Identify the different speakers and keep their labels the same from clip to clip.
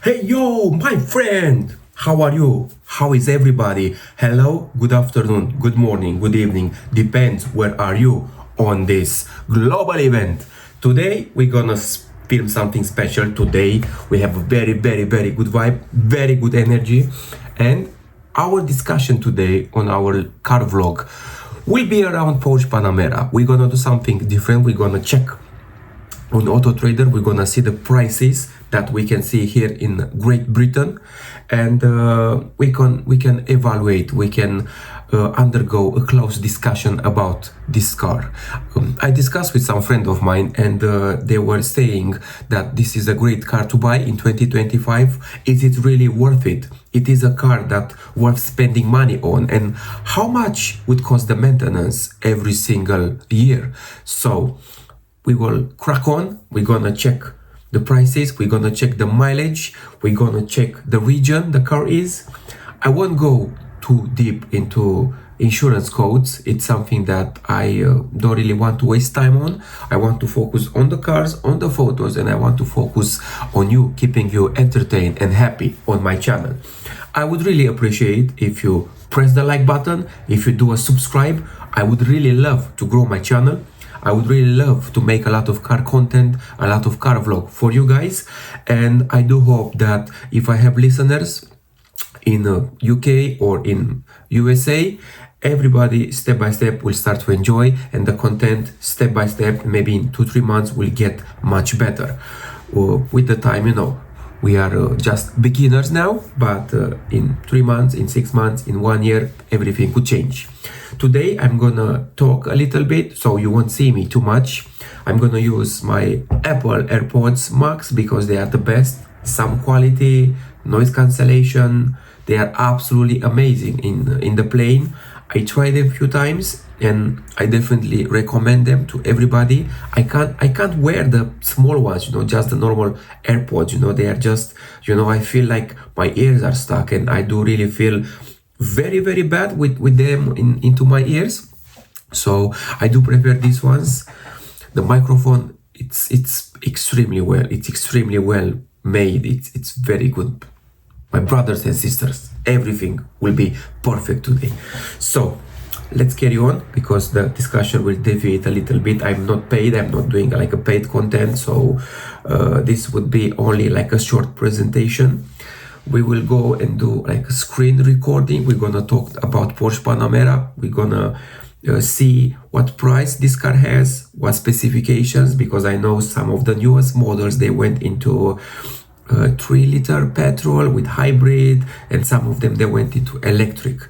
Speaker 1: Hey yo, my friend! How are you? How is everybody? Hello, good afternoon, good morning, good evening. Depends where are you on this global event. Today we're gonna film something special. Today we have a very good vibe, very good energy, and our discussion today on our car vlog will be around Porsche Panamera. We're gonna do something different. We're gonna check on Auto Trader. We're gonna see the prices that we can see here in Great Britain, and we can evaluate. We can undergo a close discussion about this car. I discussed with some friend of mine, and they were saying that this is a great car to buy in 2025. Is it really worth it? It is a car that worth spending money on, and how much would cost the maintenance every single year? So we will crack on. We're gonna check the prices, we're gonna check the mileage, we're gonna check the region the car is. I won't go too deep into insurance codes. It's something that I don't really want to waste time on. I want to focus on the cars, on the photos, and I want to focus on you, keeping you entertained and happy on my channel. I would really appreciate if you press the like button, if you do a subscribe. I would really love to grow my channel. I would really love to make a lot of car content, a lot of car vlog for you guys. And I do hope that if I have listeners in UK or in USA, everybody step by step will start to enjoy, and the content step by step, maybe in 2-3 months, will get much better. With the time, we are just beginners now, but in 3 months, in 6 months, in 1 year, everything could change. Today I'm gonna talk a little bit, so you won't see me too much. I'm gonna use my Apple AirPods Max because they are the best. Sound quality, noise cancellation, they are absolutely amazing in the plane. I tried them a few times and I definitely recommend them to everybody. I can't wear the small ones, just the normal AirPods, they are just, I feel like my ears are stuck, and I do really feel very bad with them into my ears. So I do prefer these ones. The microphone, it's extremely well made. It's very good. My brothers and sisters, everything will be perfect today. So let's carry on, because the discussion will deviate a little bit. I'm not paid, I'm not doing like a paid content, so this would be only like a short presentation. We will go and do like a screen recording. We're gonna talk about Porsche Panamera. We're gonna see what price this car has, what specifications, because I know some of the newest models, they went into 3-liter petrol with hybrid, and some of them they went into electric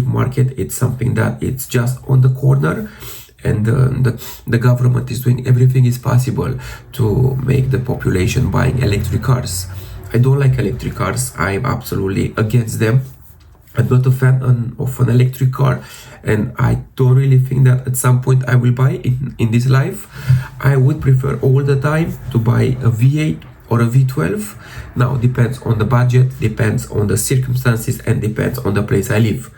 Speaker 1: market. It's something that it's just on the corner, and the government is doing everything is possible to make the population buying electric cars. I don't like electric cars. I'm absolutely against them. I'm not a fan of an electric car, and I don't really think that at some point I will buy it in this life. I would prefer all the time to buy a V8 or a V12. Now, depends on the budget, depends on the circumstances, and depends on the place I live.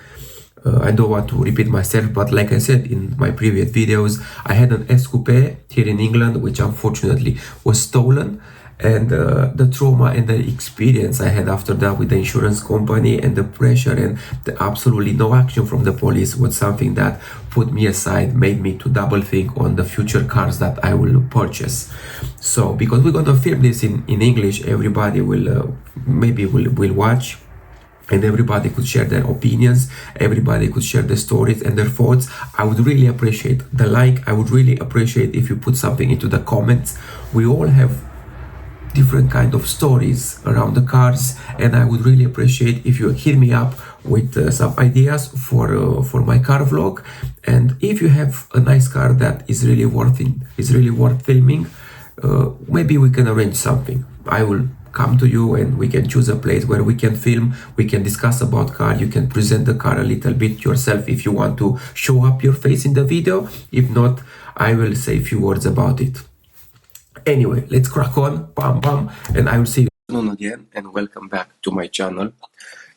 Speaker 1: I don't want to repeat myself, but like I said in my previous videos, I had an S-Coupe here in England, which unfortunately was stolen. And the trauma and the experience I had after that with the insurance company, and the pressure and the absolutely no action from the police, was something that put me aside, made me to double think on the future cars that I will purchase. So because we're going to film this in English, everybody will maybe will watch, and everybody could share their opinions, everybody could share their stories and their thoughts. I would really appreciate the like. I would really appreciate if you put something into the comments. We all have different kind of stories around the cars, and I would really appreciate if you hit me up with some ideas for my car vlog. And if you have a nice car that is really worth filming, maybe we can arrange something. I will come to you and we can choose a place where we can film, we can discuss about car, you can present the car a little bit yourself if you want to show up your face in the video. If not, I will say a few words about it. Anyway, let's crack on, bam, and I will see you again, and welcome back to my channel.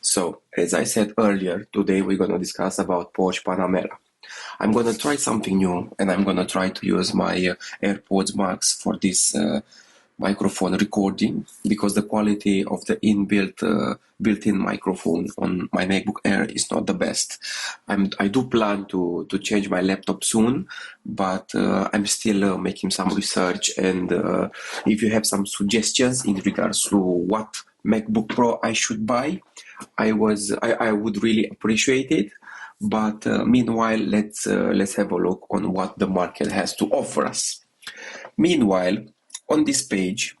Speaker 1: So, as I said earlier, today we're gonna discuss about Porsche Panamera. I'm gonna try something new, and I'm gonna try to use my AirPods Max for this microphone recording because the quality of the built-in microphone on my MacBook Air is not the best. I do plan to change my laptop soon, but I'm still making some research, and if you have some suggestions in regards to what MacBook Pro I should buy, I would really appreciate it. But meanwhile, let's have a look on what the market has to offer us. Meanwhile, on this page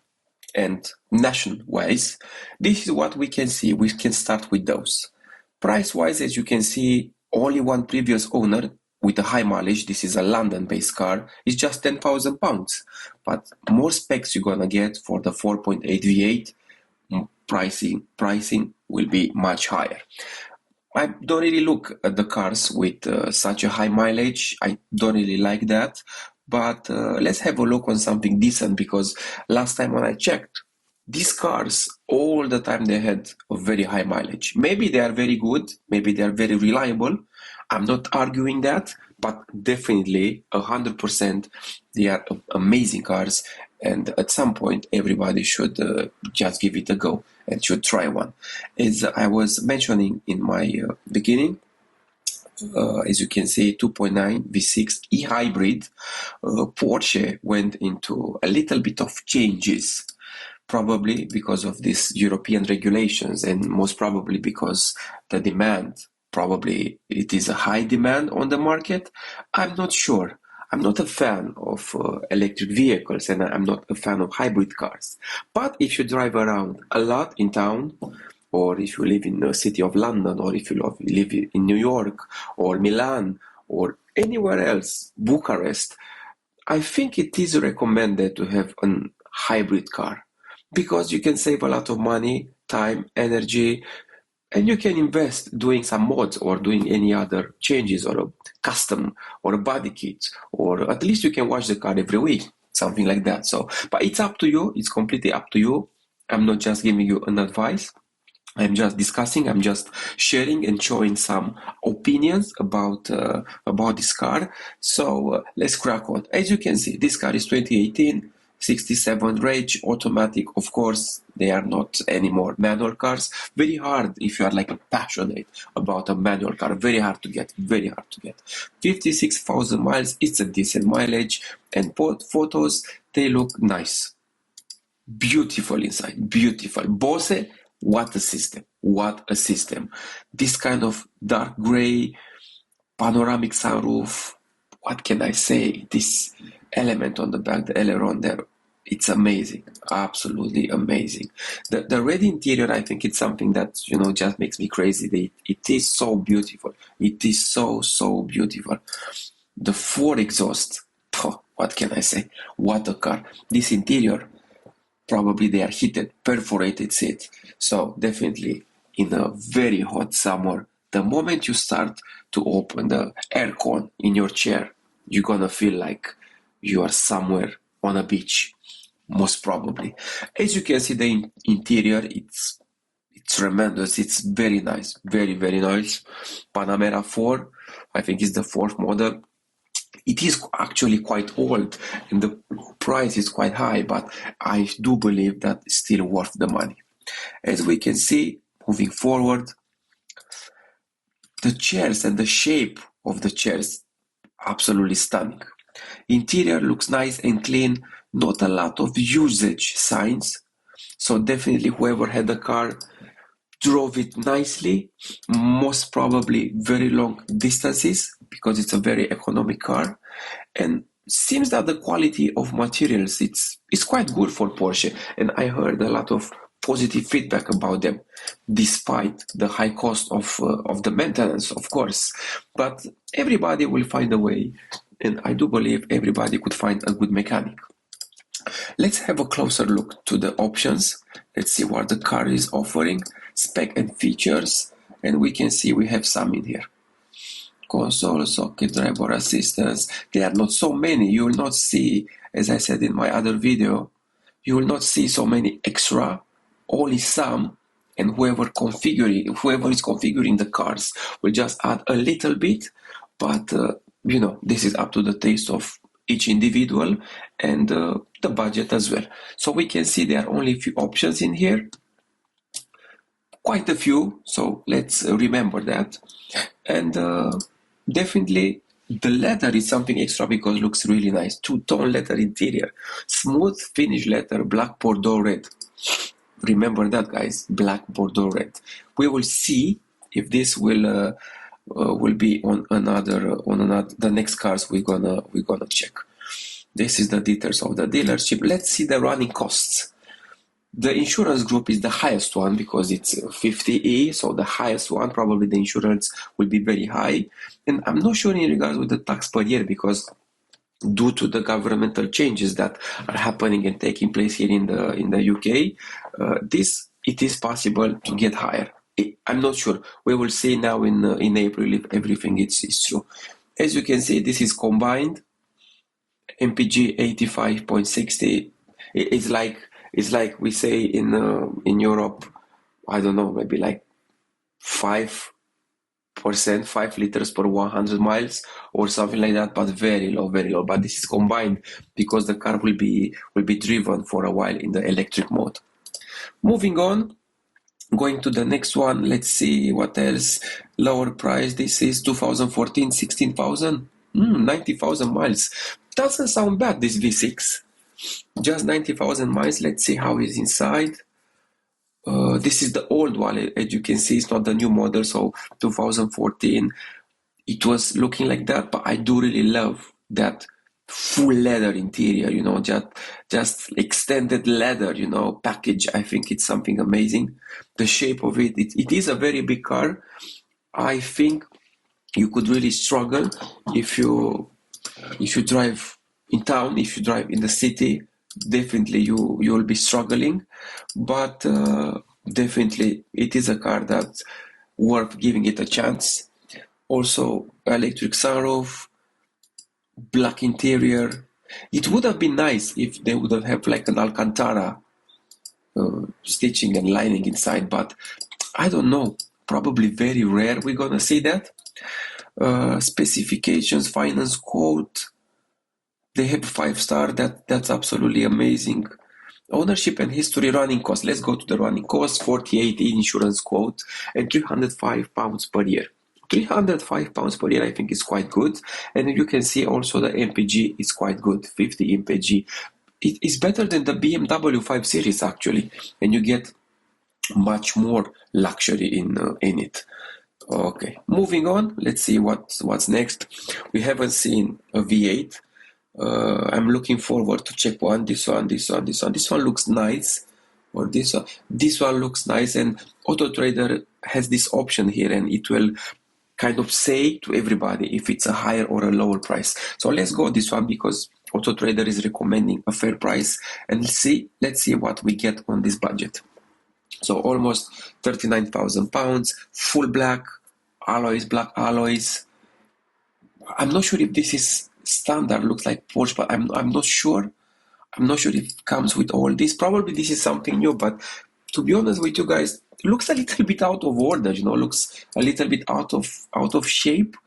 Speaker 1: and nation-wise, this is what we can see. We can start with those. Price-wise, as you can see, only one previous owner with a high mileage, this is a London-based car, is just £10,000. But more specs you're gonna get for the 4.8 V8, pricing will be much higher. I don't really look at the cars with such a high mileage. I don't really like that. But let's have a look on something decent, because last time when I checked, these cars all the time they had a very high mileage. Maybe they are very good, maybe they are very reliable. I'm not arguing that, but definitely 100% they are amazing cars, and at some point everybody should just give it a go and should try one. As I was mentioning in my beginning, as you can see, 2.9 V6 e-hybrid, Porsche went into a little bit of changes, probably because of these European regulations, and most probably because the demand, probably it is a high demand on the market. I'm not sure. I'm not a fan of electric vehicles, and I'm not a fan of hybrid cars. But if you drive around a lot in town, or if you live in the city of London, or if you live in New York, or Milan, or anywhere else, Bucharest, I think it is recommended to have a hybrid car, because you can save a lot of money, time, energy, and you can invest doing some mods or doing any other changes, or a custom or a body kit, or at least you can wash the car every week, something like that. So, but it's up to you. It's completely up to you. I'm not just giving you an advice. I'm just discussing, I'm just sharing and showing some opinions about this car. So let's crack on. As you can see, this car is 2018, 67 range, automatic. Of course, they are not anymore manual cars. Very hard if you are like passionate about a manual car. Very hard to get, very hard to get. 56,000 miles, it's a decent mileage. And photos, they look nice. Beautiful inside, beautiful. Bose, what a system, what a system. This kind of dark gray, panoramic sunroof, what can I say? This element on the back, the aileron there, it's amazing, absolutely amazing. The red interior, I think it's something that, just makes me crazy. It is so beautiful. It is so, so beautiful. The Ford exhaust, what can I say? What a car. This interior, probably they are heated, perforated seat. So definitely in a very hot summer, the moment you start to open the aircon in your chair, you're gonna feel like you are somewhere on a beach, most probably. As you can see, the interior, it's tremendous. It's very nice, very, very nice. Panamera 4, I think is the fourth model. It is actually quite old and the price is quite high, but I do believe that it's still worth the money. As we can see, moving forward, the chairs and the shape of the chairs, absolutely stunning. Interior looks nice and clean, not a lot of usage signs, so definitely whoever had the car drove it nicely, most probably very long distances, because it's a very economic car, and seems that the quality of materials it's quite good for Porsche, and I heard a lot of positive feedback about them, despite the high cost of the maintenance, of course. But everybody will find a way, and I do believe everybody could find a good mechanic. Let's have a closer look to the options. Let's see what the car is offering, spec and features, and we can see we have some in here. Console, socket, driver assistance. There are not so many. You will not see, as I said in my other video, you will not see so many extra, only some, and whoever is configuring the cars will just add a little bit, but this is up to the taste of each individual, and the budget as well. So we can see there are only a few options in here, quite a few, so let's remember that. And definitely the leather is something extra because it looks really nice. Two-tone leather interior, smooth finish leather, black Bordeaux red. Remember that, guys, black Bordeaux red. We will see if this will be on another the next cars we're gonna check. This is the details of the dealership. Let's see the running costs. The insurance group is the highest one because it's 50E, so the highest one, probably the insurance will be very high. And I'm not sure in regards with the tax per year because due to the governmental changes that are happening and taking place here in the UK, it is possible to get higher. I'm not sure. We will see now in April if everything is true. As you can see, this is combined MPG 85.60. It's like we say in Europe, I don't know, maybe like 5%, 5 liters per 100 miles or something like that, but very low, very low. But this is combined because the car will be driven for a while in the electric mode. Moving on, going to the next one, let's see what else. Lower price, this is 2014, 16,000, 90,000 miles. Doesn't sound bad, this V6. Just 90,000 miles. Let's see how it's inside. This is the old one, as you can see, it's not the new model, so 2014, it was looking like that, but I do really love that full leather interior, just extended leather, package. I think it's something amazing. The shape of it is a very big car. I think you could really struggle if you drive in town, if you drive in the city. Definitely you'll be struggling, but definitely it is a car that's worth giving it a chance. Also electric sunroof, black interior. It would have been nice if they would have like an Alcantara stitching and lining inside, but I don't know, probably very rare we're gonna see that. Specifications, finance quote, they have 5-star. That's absolutely amazing. Ownership and history, running cost. Let's go to the running cost. 48 insurance quote and £305 per year. £305 per year, I think, is quite good. And you can see also the MPG is quite good. 50 MPG. It is better than the BMW 5 Series actually, and you get much more luxury in it. Okay, moving on. Let's see what's next. We haven't seen a V8. I'm looking forward to check one. This one. This one looks nice. Or this one looks nice. And AutoTrader has this option here, and it will kind of say to everybody if it's a higher or a lower price. So let's go this one because AutoTrader is recommending a fair price, and let's see what we get on this budget. So almost £39,000, full black alloys. I'm not sure if this is standard, looks like Porsche, but I'm not sure. I'm not sure if it comes with all this. Probably this is something new, but to be honest with you guys, it looks a little bit out of order, looks a little bit out of shape.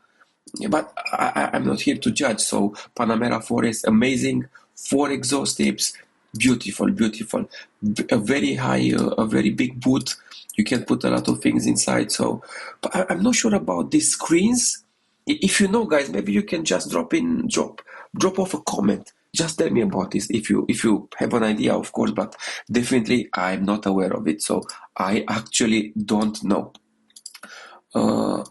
Speaker 1: But I'm not here to judge. So Panamera Forest, amazing. 4 exhaust tips, beautiful. A very high, a very big boot. You can put a lot of things inside. So, but I'm not sure about these screens. If you know, guys, maybe you can just drop off a comment. Just tell me about this if you have an idea, of course. But definitely, I'm not aware of it, so I actually don't know.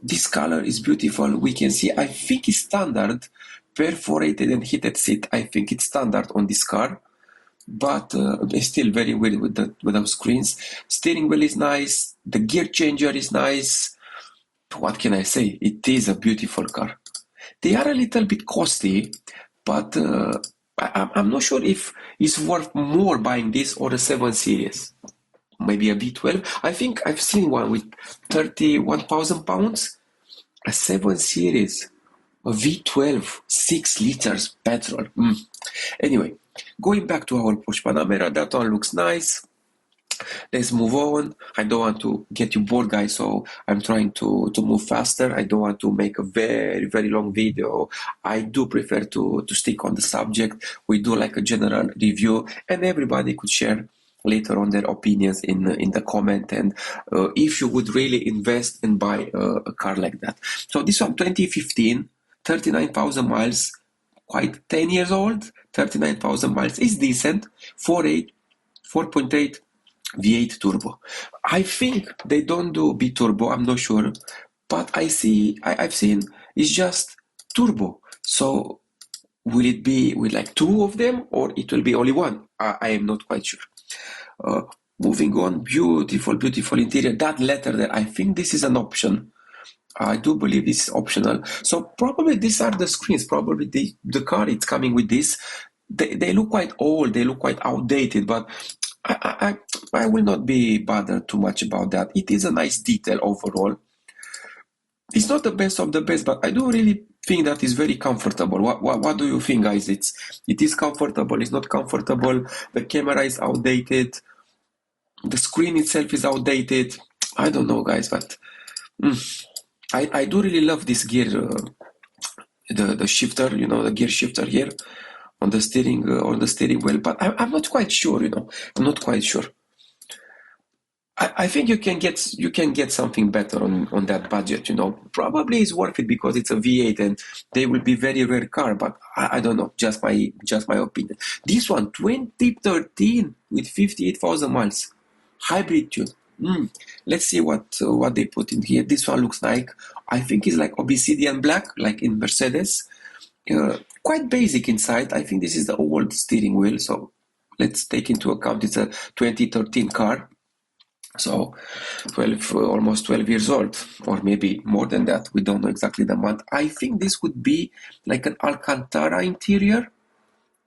Speaker 1: This color is beautiful. We can see, I think it's standard, perforated and heated seat. I think it's standard on this car, but it's still very weird with those screens. Steering wheel is nice. The gear changer is nice. What can I say? It is a beautiful car. They are a little bit costly, but I'm not sure if it's worth more buying this or a 7 Series. Maybe a V12. I think I've seen one with £31,000. A 7 Series, a V12, 6 liters petrol. Anyway, going back to our Porsche Panamera, that one looks nice. let's move on. I don't want to get you bored, guys, so I'm trying to move faster. I don't want to make a very, very long video. I do prefer to stick on the subject. We do like a general review, and everybody could share later on their opinions in the comment, and if you would really invest and buy a car like that. So this one, 2015, 39,000 miles, quite 10 years old. 39,000 miles is decent. 4.8 V8 turbo. I think they don't do B turbo, I'm not sure, but I've seen it's just turbo. So will it be with like two of them, or it will be only one? I am not quite sure. Moving on, beautiful, beautiful interior. That letter there, I think this is an option. I do believe this is optional. So probably these are the screens. Probably the car it's coming with this. They look quite old. They look quite outdated, but I will not be bothered too much about that. It is a nice detail overall. It's not the best of the best, but I do really think that is very comfortable. What do you think, guys? It is comfortable. It's not comfortable. The camera is outdated. The screen itself is outdated. I don't know, guys, but I do really love this gear, the shifter, the gear shifter here on the steering wheel. But I'm not quite sure, I'm not quite sure. I think you can get something better on that budget, Probably it's worth it because it's a V8 and they will be very rare car, but I don't know, just my opinion. This one, 2013 with 58,000 miles, hybrid tune. Let's see what they put in here. This one looks like, I think it's like obsidian black, like in Mercedes. Quite basic inside. I think this is the old steering wheel, so let's take into account it's a 2013 car. So almost 12 years old, or maybe more than that. We don't know exactly the month. I think this would be like an Alcantara interior.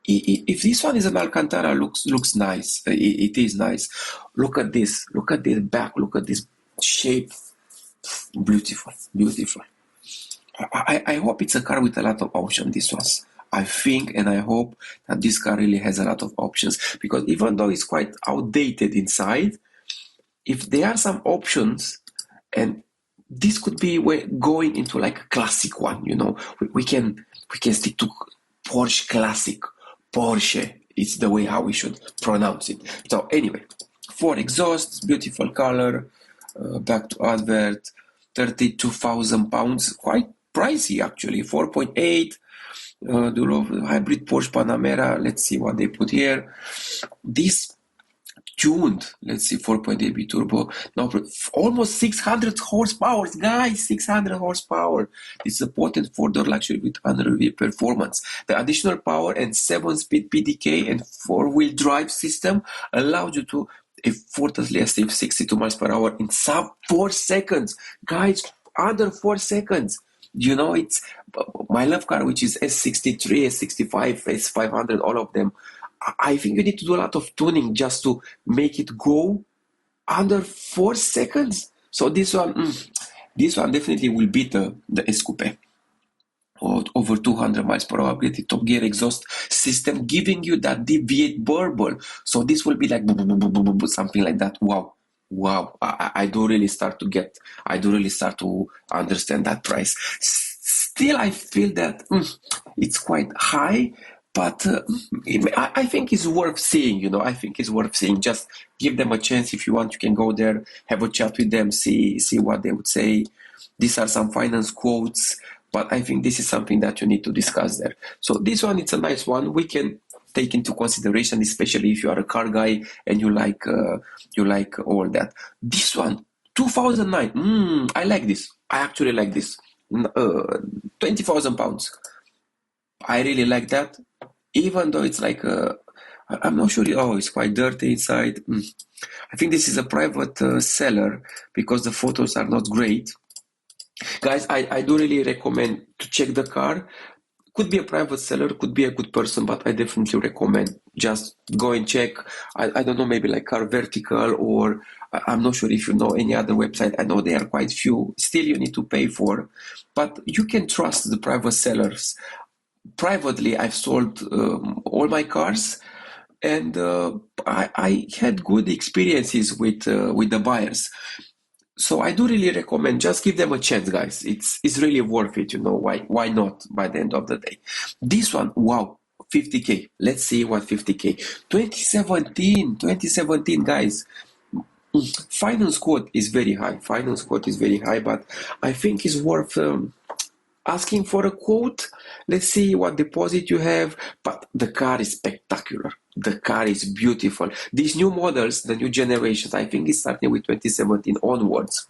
Speaker 1: If this one is an Alcantara, looks nice. It is nice. Look at this back. Look at this shape. Beautiful, beautiful. I hope it's a car with a lot of options. This was. I think and I hope that this car really has a lot of options, because even though it's quite outdated inside, if there are some options, and this could be going into like a classic one, we can stick to Porsche classic. PorSche is the way how we should pronounce it. So anyway, 4 exhausts, beautiful color, back to advert, 32,000 pounds, quite pricey actually, 4.8, the hybrid Porsche Panamera. Let's see what they put here. This tuned, let's see, 4.8 B turbo, now almost 600 horsepower, guys, 600 horsepower. It's a potent 4-door luxury with unreal performance. The additional power and 7-speed PDK and 4-wheel drive system allows you to effortlessly achieve 62 miles per hour in sub 4 seconds. Guys, under 4 seconds. It's my love car, which is S63, S65, S500, all of them. I think you need to do a lot of tuning just to make it go under 4 seconds. So this one definitely will beat the S-Coupe. Over 200 miles per hour with the top gear exhaust system, giving you that deep V8 burble. So this will be like something like that. Wow. I do really start to understand that price. Still, I feel that it's quite high. But I think it's worth seeing, I think it's worth seeing. Just give them a chance. If you want, you can go there, have a chat with them, see what they would say. These are some finance quotes, but I think this is something that you need to discuss there. So this one, it's a nice one. We can take into consideration, especially if you are a car guy and you like all that. This one, 2009. I like this. I actually like this. 20,000 pounds. I really like that. Even though it's like I'm not sure. It's quite dirty inside. I think this is a private seller because the photos are not great. Guys, I do really recommend to check the car. Could be a private seller, could be a good person, but I definitely recommend just go and check. I don't know, maybe like Car Vertical, or I'm not sure if you know any other website. I know there are quite few. Still, you need to pay for, but you can trust the private sellers. Privately, I've sold all my cars. and I had good experiences with the buyers. So I do really recommend, just give them a chance, guys. It's really worth it, you know. Why not by the end of the day? This one, wow, 50K. Let's see what 50K. 2017, guys. Finance quote is very high. Finance quote is very high, but I think it's worth asking for a quote. Let's see what deposit you have. But the car is spectacular. The car is beautiful. These new models, the new generations, I think it's starting with 2017 onwards.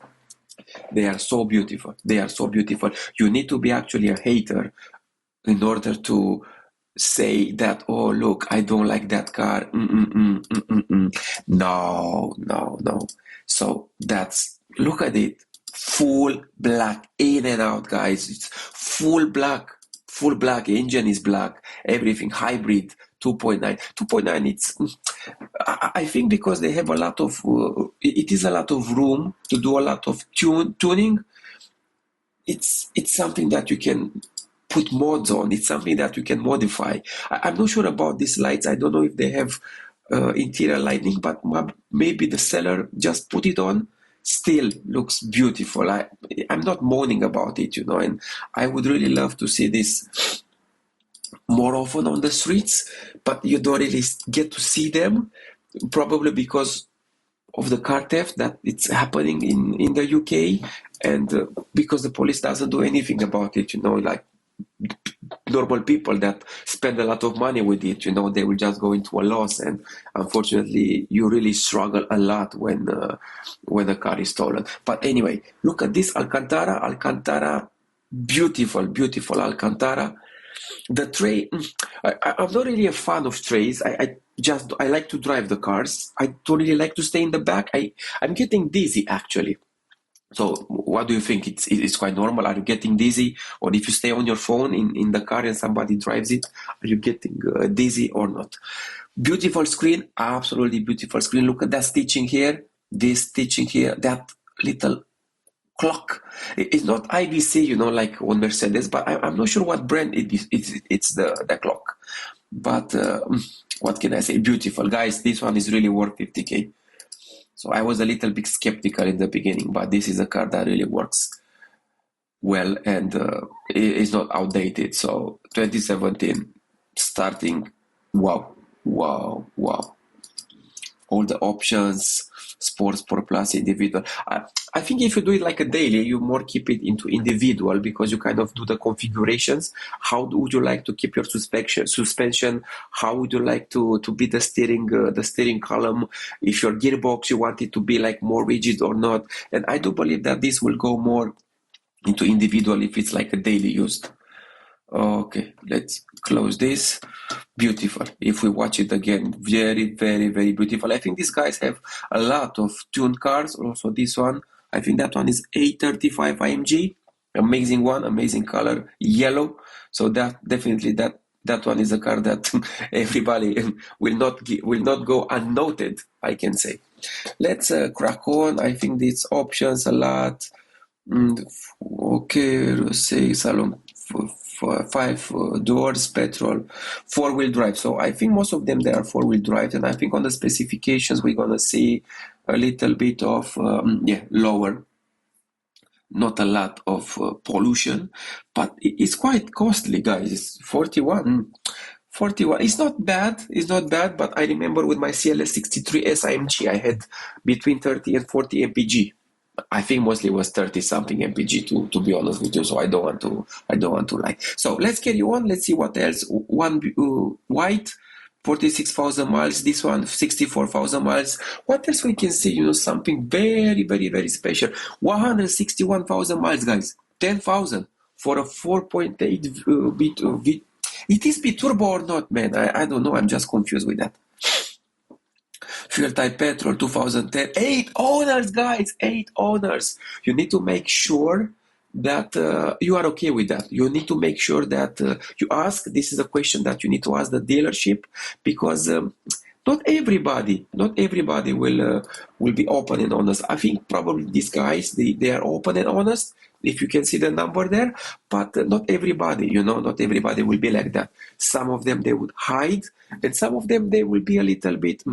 Speaker 1: They are so beautiful. They are so beautiful. You need to be actually a hater in order to say that, oh, look, I don't like that car. No, no, no. So look at it. Full black, in and out, guys. It's full black. Full black. Engine is black. Everything hybrid. 2.9. 2.9, I think because they have a lot of, it is a lot of room to do a lot of tuning. It's something that you can put mods on. It's something that you can modify. I'm not sure about these lights. I don't know if they have interior lighting, but maybe the seller just put it on. Still looks beautiful. I'm not moaning about it, you know, and I would really love to see this more often on the streets, but you don't really get to see them, probably because of the car theft that it's happening in the UK, and because the police doesn't do anything about it, you know, like normal people that spend a lot of money with it, you know, they will just go into a loss, and unfortunately you really struggle a lot when the car is stolen. But anyway, look at this Alcantara, beautiful Alcantara. The tray, I'm not really a fan of trays. I like to drive the cars. I don't really like to stay in the back. I'm getting dizzy, actually. So what do you think? It's quite normal. Are you getting dizzy? Or if you stay on your phone in the car and somebody drives it, are you getting dizzy or not? Beautiful screen, absolutely beautiful screen. Look at that stitching here, this stitching here, that little clock. It's not IBC, you know, like on Mercedes, but I'm not sure what brand it is. It's the clock. But what can I say? Beautiful. Guys, this one is really worth 50K. So I was a little bit skeptical in the beginning, but this is a car that really works well, and it's not outdated. So 2017 starting, wow. All the options, Sport Plus, individual. I think if you do it like a daily, you more keep it into individual, because you kind of do the configurations. How would you like to keep your suspension? How would you like to be the steering column? If your gearbox, you want it to be like more rigid or not. And I do believe that this will go more into individual if it's like a daily used. Okay, let's close this. Beautiful. If we watch it again, very, very, very beautiful. I think these guys have a lot of tuned cars. Also this one, I think that one is 835 IMG. Amazing one, amazing color, yellow. So that definitely that one is a car that everybody will not go unnoted, I can say. Let's crack on. I think these options a lot. Okay, say salon. 5 doors, petrol, 4-wheel drive. So I think most of them, they are 4-wheel drive, and I think on the specifications we're gonna see a little bit of lower, not a lot of pollution, but it's quite costly, guys. It's 41. It's not bad, but I remember with my CLS 63S IMG I had between 30 and 40 mpg. I think mostly it was 30 something mpg, to be honest with you, so I don't want to lie. So let's carry on. Let's see what else. One white, 46,000 miles. This one 64,000 miles. What else we can see? You know, something very, very, very special. 161,000 miles, guys. 10,000 for a 4.8 bit. It is biturbo or not, man? I don't know. I'm just confused with that. Fuel type petrol, 2010. 8 owners, guys, 8 owners. You need to make sure that you are okay with that. You need to make sure that you ask. This is a question that you need to ask the dealership, because not everybody will be open and honest. I think probably these guys, they are open and honest, if you can see the number there, but not everybody, not everybody will be like that. Some of them, they would hide, and some of them, they will be a little bit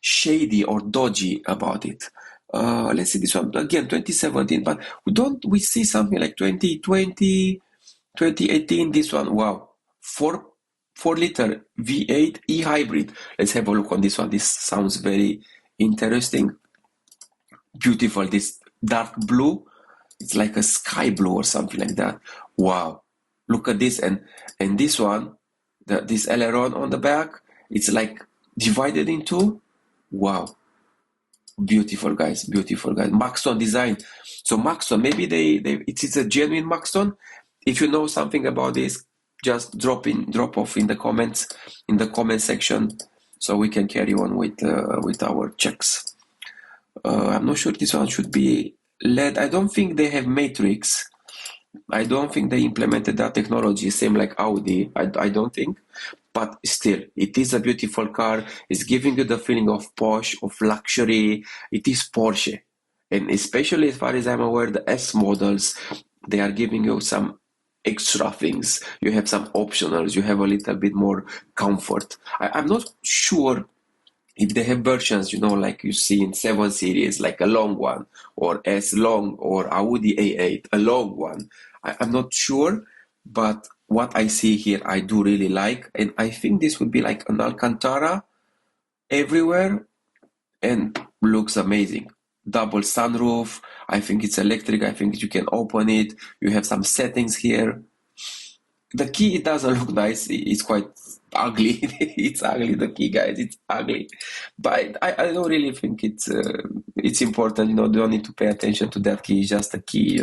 Speaker 1: shady or dodgy about it. Let's see this one again, 2017, but we see something like 2020, 2018, this one. Wow, 4 liter V8 e-hybrid. Let's have a look on this one. This sounds very interesting. Beautiful. This dark blue, it's like a sky blue or something like that. Wow, look at this. And this one, this aileron on the back, it's like divided in two. Wow, beautiful, guys, beautiful, guys. Maxton design. So Maxton, maybe it is a genuine Maxton. If you know something about this, just drop off in the comments, in the comment section, so we can carry on with our checks. I'm not sure this one should be LED. I don't think they have matrix. I don't think they implemented that technology, same like Audi. I don't think. But still, it is a beautiful car. It's giving you the feeling of posh, of luxury. It is Porsche. And especially as far as I'm aware, the S models, they are giving you some extra things. You have some optionals. You have a little bit more comfort. I'm not sure if they have versions, like you see in 7 Series, like a long one, or S long, or Audi A8, a long one. I'm not sure, but what I see here, I do really like, and I think this would be like an Alcantara everywhere, and looks amazing. Double sunroof. I think it's electric. I think you can open it. You have some settings here. The key, it doesn't look nice. It's quite ugly. It's ugly, the key, guys. It's ugly. But I don't really think it's important. Don't need to pay attention to that key. It's just a key.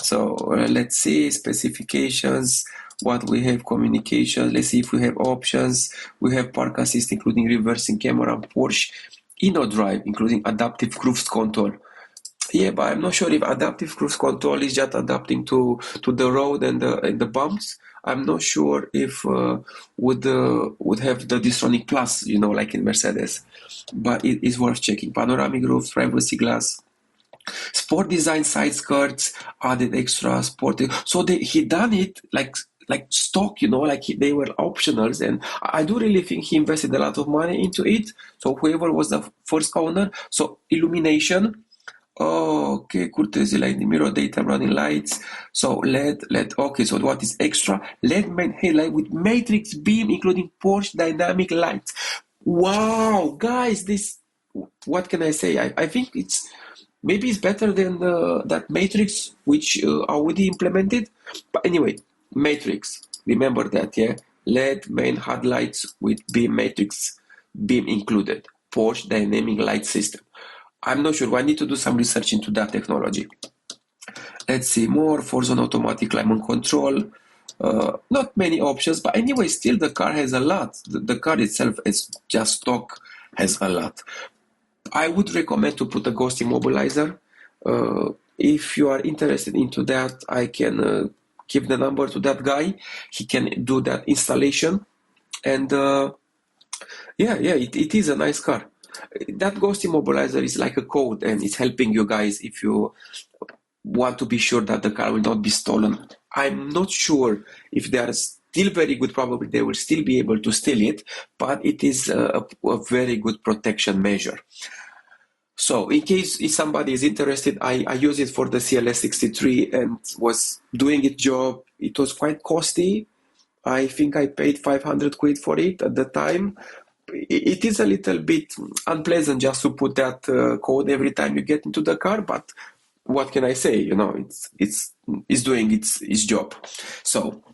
Speaker 1: So let's see specifications. What we have, communication. Let's see if we have options. We have park assist, including reversing camera, Porsche InnoDrive, including adaptive cruise control. Yeah, but I'm not sure if adaptive cruise control is just adapting to the road and the bumps. I'm not sure if would have the Distronic Plus, like in Mercedes. But it is worth checking. Panoramic roof, privacy glass, sport design side skirts, added extra sport. So he done it like stock, they were optionals, and I do really think he invested a lot of money into it. So whoever was the first owner, so illumination. Oh, okay, courtesy light, mirror, daytime running lights. So LED. Okay, so what is extra? LED main headlight with matrix beam, including Porsche dynamic lights. Wow, guys, this. What can I say? I think maybe it's better than that matrix which Audi implemented. But anyway, matrix. Remember that, yeah. LED main headlights with beam matrix beam included. Porsche dynamic light system. I'm not sure. I need to do some research into that technology. Let's see more. 4-zone automatic climate control. Not many options, but anyway, still the car has a lot. The car itself is just stock, has a lot. I would recommend to put a ghost immobilizer. If you are interested into that, I can give the number to that guy. He can do that installation. And it is a nice car. That ghost immobilizer is like a code, and it's helping you guys if you want to be sure that the car will not be stolen. I'm not sure if they are still very good. Probably they will still be able to steal it, but it is a very good protection measure. So in case if somebody is interested, I use it for the CLS 63 and was doing its job. It was quite costly. I think I paid 500 quid for it at the time. It is a little bit unpleasant just to put that code every time you get into the car, but what can I say? It's doing its job. So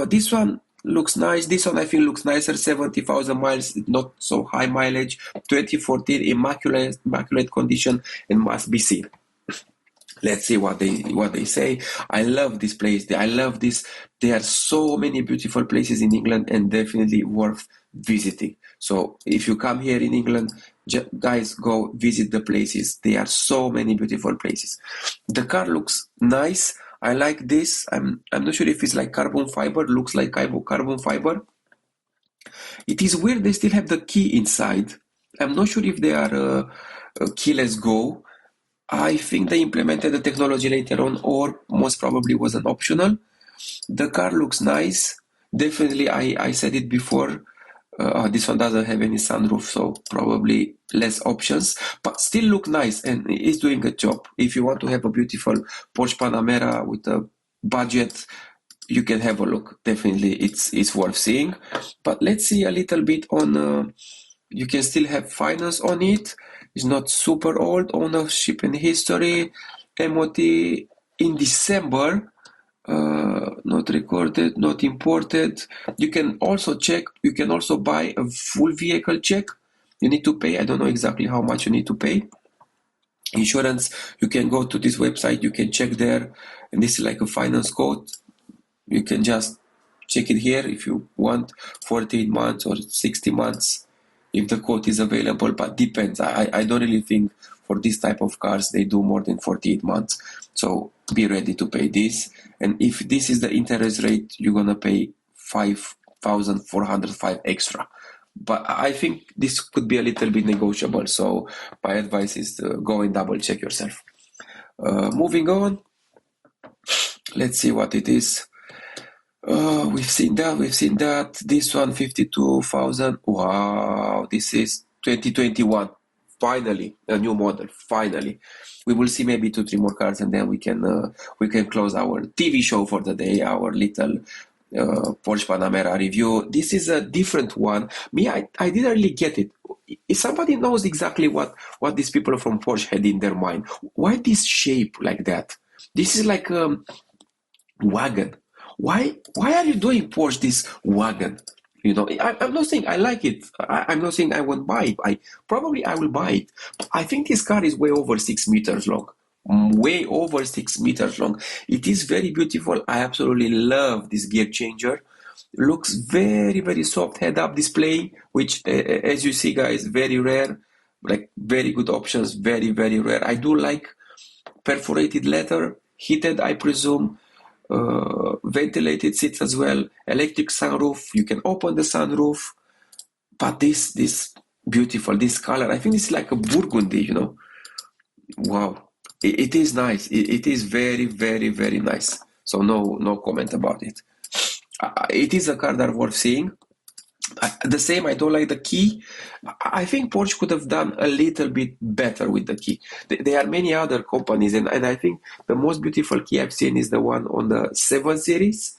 Speaker 1: this one looks nice. This one I think looks nicer. 70,000 miles, not so high mileage. 2014, immaculate condition, and must be seen. Let's see what they say. I love this place. I love this. There are so many beautiful places in England, and definitely worth visiting. So if you come here in England, guys, go visit the places. There are so many beautiful places. The car looks nice. I like this. I'm not sure if it's like carbon fiber. Looks like carbon fiber. It is weird they still have the key inside. I'm not sure if they are keyless go. I think they implemented the technology later on, or most probably was an optional. The car looks nice. Definitely, I said it before. This one doesn't have any sunroof, so probably less options, but still look nice and is doing a job. If you want to have a beautiful Porsche Panamera with a budget, you can have a look. Definitely, it's worth seeing. But let's see a little bit on. You can still have finance on it. It's not super old. Ownership and history. MOT in December. Not recorded, not imported. You can also check. You can also buy a full vehicle check. You need to pay. I don't know exactly how much you need to pay. Insurance. You can go to this website. You can check there, and this is like a finance code. You can just check it here if you want 14 months or 60 months if the quote is available, but depends. I don't really think for this type of cars they do more than 48 months. So be ready to pay this. And if this is the interest rate, you're gonna pay 5,405 extra. But I think this could be a little bit negotiable. So my advice is to go and double check yourself. Moving on, let's see what it is. We've seen that. This one, 52,000. Wow, this is 2021. Finally, a new model. Finally, we will see maybe 2-3 more cars, and then we can close our TV show for the day. Our little Porsche Panamera review. This is a different one. Me, I didn't really get it. If somebody knows exactly what these people from Porsche had in their mind, why this shape like that? This is like wagon. Why are you doing Porsche this wagon? You know, I'm not saying I like it. I'm not saying I won't buy it. I will buy it. I think this car is way over 6 meters long. Way over 6 meters long. It is very beautiful. I absolutely love this gear changer. Looks very, very soft head-up display, which, as you see, guys, very rare. Like very good options. Very, very rare. I do like perforated leather, heated, I presume. Ventilated seats as well, electric sunroof. You can open the sunroof, but this beautiful, this color. I think it's like a burgundy, you know. Wow, it is nice. It is very, very, very nice. So no comment about it. It is a car that worth seeing. The same, I don't like the key. I think Porsche could have done a little bit better with the key. There are many other companies, and I think the most beautiful key I've seen is the one on the 7 Series,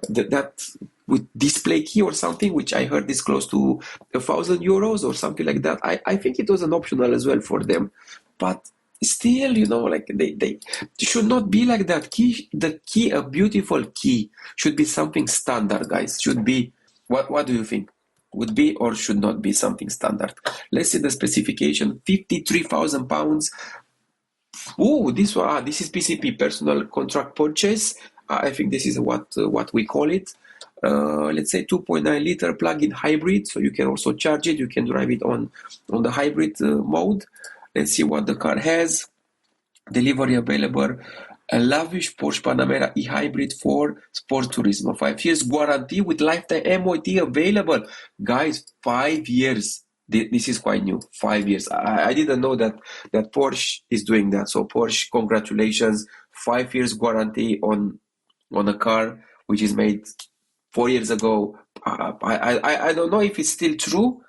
Speaker 1: that with display key or something, which I heard is close to €1,000 or something like that. I think it was an optional as well for them. But still, you know, like they should not be like that. The key, a beautiful key, should be something standard, guys. Should be, what do you think? Would be or should not be something standard? Let's see the specification. 53,000 pounds. Oh, this one. This is PCP, personal contract purchase. I think this is what we call it. Let's say 2.9 liter plug-in hybrid. So you can also charge it. You can drive it on the hybrid mode. Let's see what the car has. Delivery available. A lavish Porsche Panamera e-hybrid for Sport Turismo. 5 years guarantee with lifetime MOT available. Guys, 5 years. This is quite new. 5 years. I didn't know that Porsche is doing that. So Porsche, congratulations. 5 years guarantee on a car which is made 4 years ago. I don't know if it's still true.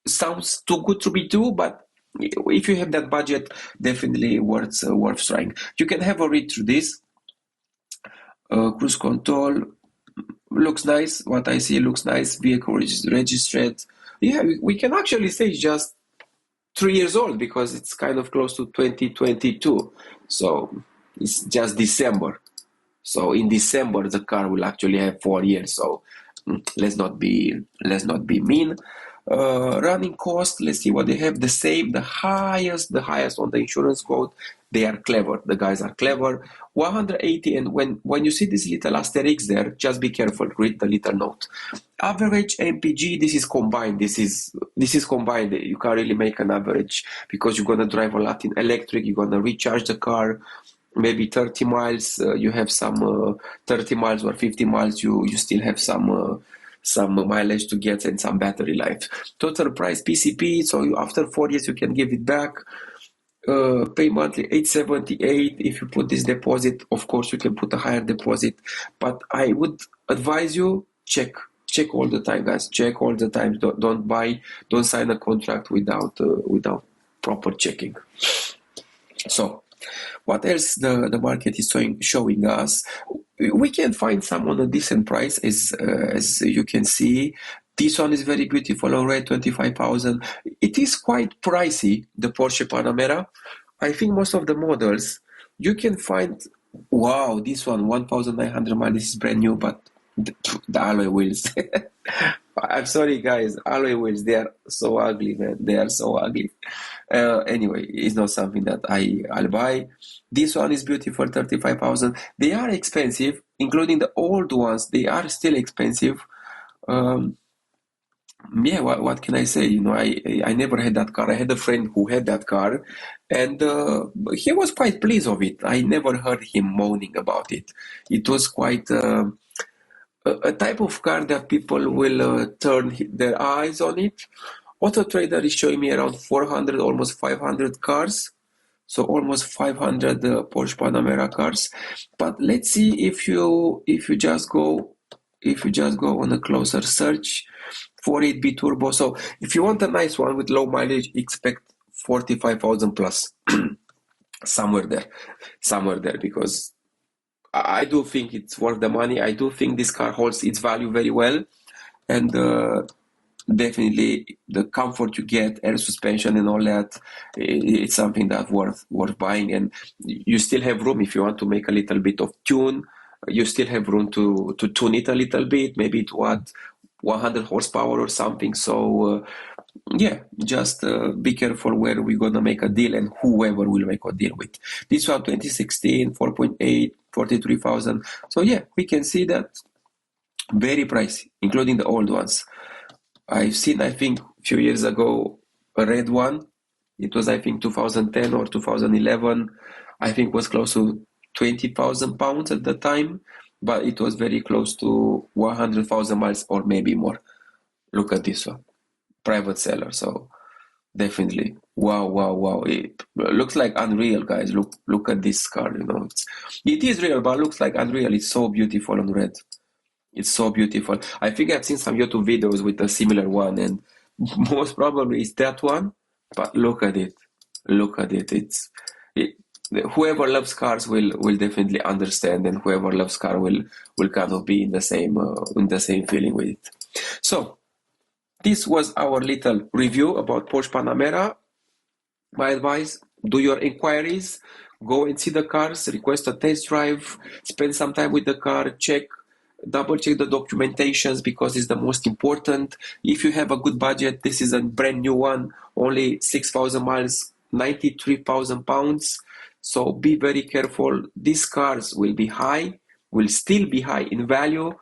Speaker 1: Sounds too good to be true, but if you have that budget, definitely worth trying. You can have a read through this. Cruise control looks nice. What I see looks nice. Vehicle registered. Yeah, we can actually say it's just 3 years old because it's kind of close to 2022. So it's just December. So in December the car will actually have 4 years. So let's not be mean. Running cost, let's see what they have. The same, the highest on the insurance quote. They are clever. The guys are clever. 180, and when you see this little asterisk there, just be careful. Read the little note. Average MPG. This is combined. This is combined. You can't really make an average because you're gonna drive a lot in electric. You're gonna recharge the car. Maybe 30 miles. You have some 30 miles or 50 miles. You still have some some mileage to get and some battery life. Total price PCP, so after 4 years you can give it back. Pay monthly 878. If you put this deposit, of course you can put a higher deposit, but I would advise you check all the time, guys. Check all the time. Don't sign a contract without proper checking. So what else the market is showing us? We can find some on a decent price, as you can see. This one is very beautiful, already 25,000. It is quite pricey, the Porsche Panamera. I think most of the models you can find. Wow, this one 1,900 miles. This is brand new, but the alloy wheels. I'm sorry, guys. Alloy wheels, they are so ugly, man. They are so ugly. Anyway, it's not something that I'll buy. This one is beautiful, 35,000. They are expensive, including the old ones. They are still expensive. Yeah, what can I say? You know, I never had that car. I had a friend who had that car, and he was quite pleased of it. I never heard him moaning about it. It was quite a type of car that people will turn their eyes on it. Auto Trader is showing me around 400, almost 500 cars. So almost 500 Porsche Panamera cars. But let's see if you just go on a closer search, 4.8 turbo. So if you want a nice one with low mileage, expect 45,000 plus, somewhere there, because I do think it's worth the money. I do think this car holds its value very well, and definitely the comfort you get, air suspension and all that, it's something that's worth buying. And you still have room if you want to make a little bit of tune. You still have room to tune it a little bit, maybe to add 100 horsepower or something. So yeah, just be careful where we're gonna make a deal and whoever will make a deal with. This one 2016, 4.8, 43,000. So yeah, we can see that very pricey, including the old ones. I've seen, I think, a few years ago, a red one. It was, I think, 2010 or 2011. I think was close to 20,000 pounds at the time, but it was very close to 100,000 miles or maybe more. Look at this one, private seller. So definitely, wow. It looks like unreal, guys. Look at this car. You know, it is real, but it looks like unreal. It's so beautiful on red. It's so beautiful. I think I've seen some YouTube videos with a similar one, and most probably it's that one. But look at it. Whoever loves cars will definitely understand, and whoever loves car will kind of be in the same feeling with it. So this was our little review about Porsche Panamera. My advice: do your inquiries, go and see the cars, request a test drive, spend some time with the car, double check the documentations, because it's the most important. If you have a good budget, this is a brand new one, only 6,000 miles, 93,000 pounds. So be very careful. These cars will still be high in value.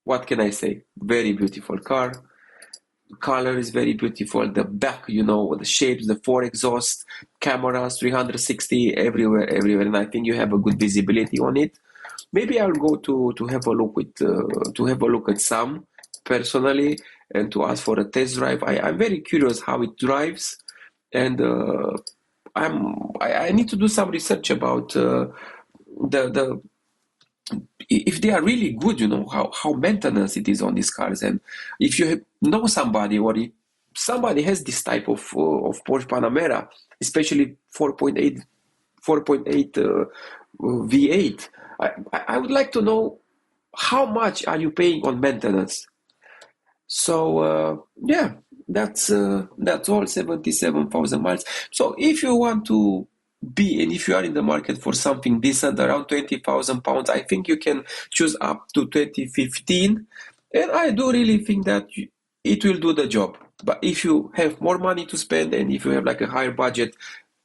Speaker 1: What can I say? Very beautiful car. Color is very beautiful. The back, the shapes, the 4 exhaust, cameras, 360 everywhere, and I think you have a good visibility on it. Maybe I'll go to have a look at some personally, and to ask for a test drive. I'm very curious how it drives, and I need to do some research about the if they are really good, how maintenance it is on these cars. And if you know somebody, or if somebody has this type of Porsche Panamera, especially 4.8 V8, I would like to know how much are you paying on maintenance. So yeah, that's all, 77,000 miles. So if you want to and if you are in the market for something decent around 20,000 pounds, I think you can choose up to 2015, and I do really think that it will do the job. But if you have more money to spend, and if you have like a higher budget,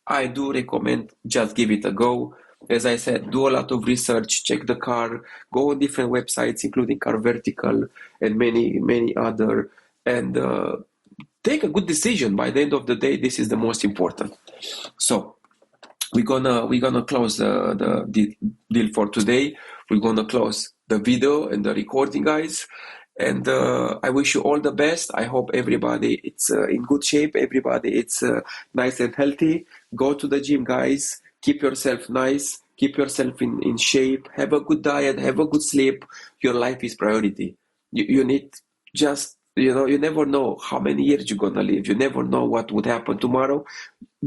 Speaker 1: I do recommend just give it a go. As I said, do a lot of research, check the car, go on different websites, including Car Vertical and many other, and take a good decision. By the end of the day, this is the most important. So we're gonna close the deal for today. We're gonna close the video and the recording, guys. And I wish you all the best. I hope everybody it's in good shape. Everybody it's nice and healthy. Go to the gym, guys. Keep yourself nice. Keep yourself in shape. Have a good diet. Have a good sleep. Your life is priority. You need just, you never know how many years you're gonna live. You never know what would happen tomorrow.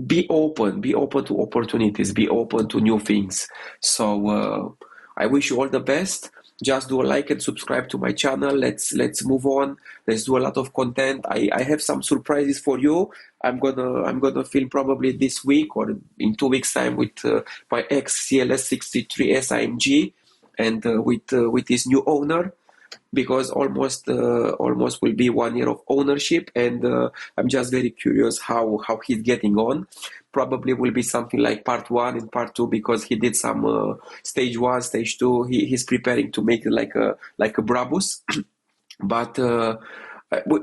Speaker 1: Be open to opportunities, be open to new things. So I wish you all the best. Just do a like and subscribe to my channel. Let's move on. Let's do a lot of content. I have some surprises for you. I'm gonna film probably this week or in 2 weeks time with my ex CLS 63 SIMG and with his new owner, because almost will be 1 year of ownership, and I'm just very curious how he's getting on. Probably will be something like part one and part two, because he did some stage one, stage two. He's preparing to make it like a Brabus, but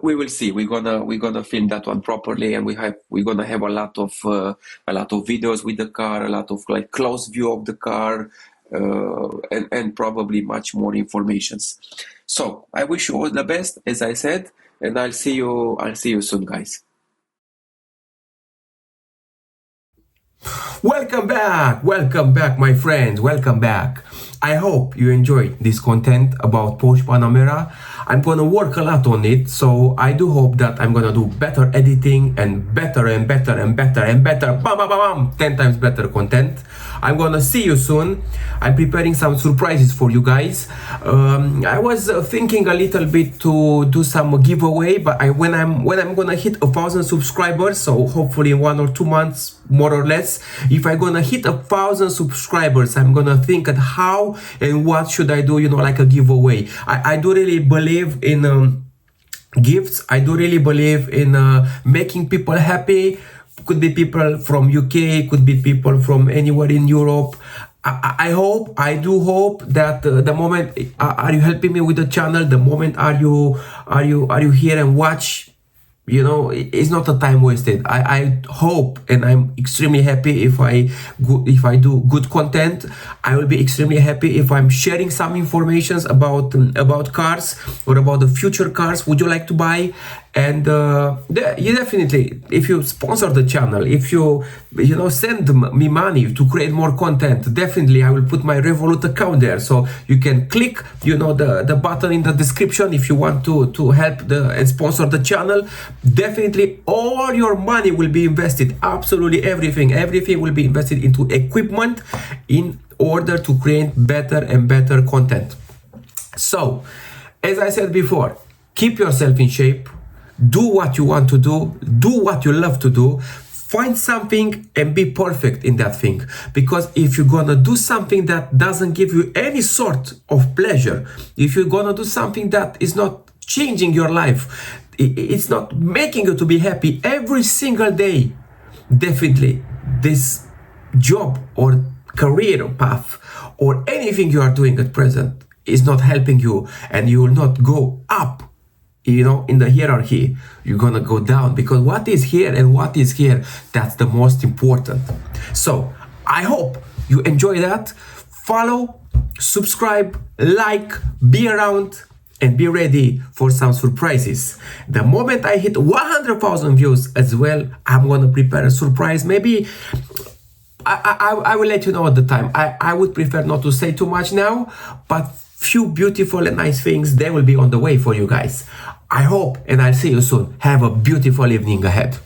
Speaker 1: we will see. We're gonna film that one properly, and we're gonna have a lot of videos with the car, a lot of like close view of the car, and probably much more informations. So I wish you all the best, as I said, and I'll see you soon, guys. Welcome back, my friends. Welcome back. I hope you enjoyed this content about Porsche Panamera. I'm gonna work a lot on it, so I do hope that I'm gonna do better editing and better and better and better and better, bam, bam, bam, bam, 10 times better content. I'm gonna see you soon. I'm preparing some surprises for you guys. I was thinking a little bit to do some giveaway, but when I'm gonna hit 1,000 subscribers, so hopefully in 1 or 2 months, more or less, if I'm gonna hit 1,000 subscribers, I'm gonna think at how and what should I do, like a giveaway. I do really believe in gifts. I do really believe in making people happy. Could be people from UK, could be people from anywhere in Europe. I do hope that the moment are you helping me with the channel, the moment are you here and watch, it's not a time wasted. I hope, and I'm extremely happy if I do good content. I will be extremely happy if I'm sharing some informations about cars or about the future cars would you like to buy. And you definitely, if you sponsor the channel, if you send me money to create more content, definitely I will put my Revolut account there, so you can click the button in the description if you want to help and sponsor the channel. Definitely all your money will be invested, absolutely everything will be invested into equipment in order to create better and better content. So as I said before, keep yourself in shape. Do what you want to do what you love to do, find something and be perfect in that thing. Because if you're gonna do something that doesn't give you any sort of pleasure, if you're gonna do something that is not changing your life, it's not making you to be happy every single day, definitely this job or career path or anything you are doing at present is not helping you, and you will not go up in the hierarchy. You're gonna go down, because what is here and what is here, that's the most important. So I hope you enjoy that. Follow, subscribe, like, be around, and be ready for some surprises. The moment I hit 100,000 views as well, I'm gonna prepare a surprise. Maybe I will let you know at the time. I would prefer not to say too much now, but few beautiful and nice things, they will be on the way for you guys. I hope, and I'll see you soon. Have a beautiful evening ahead.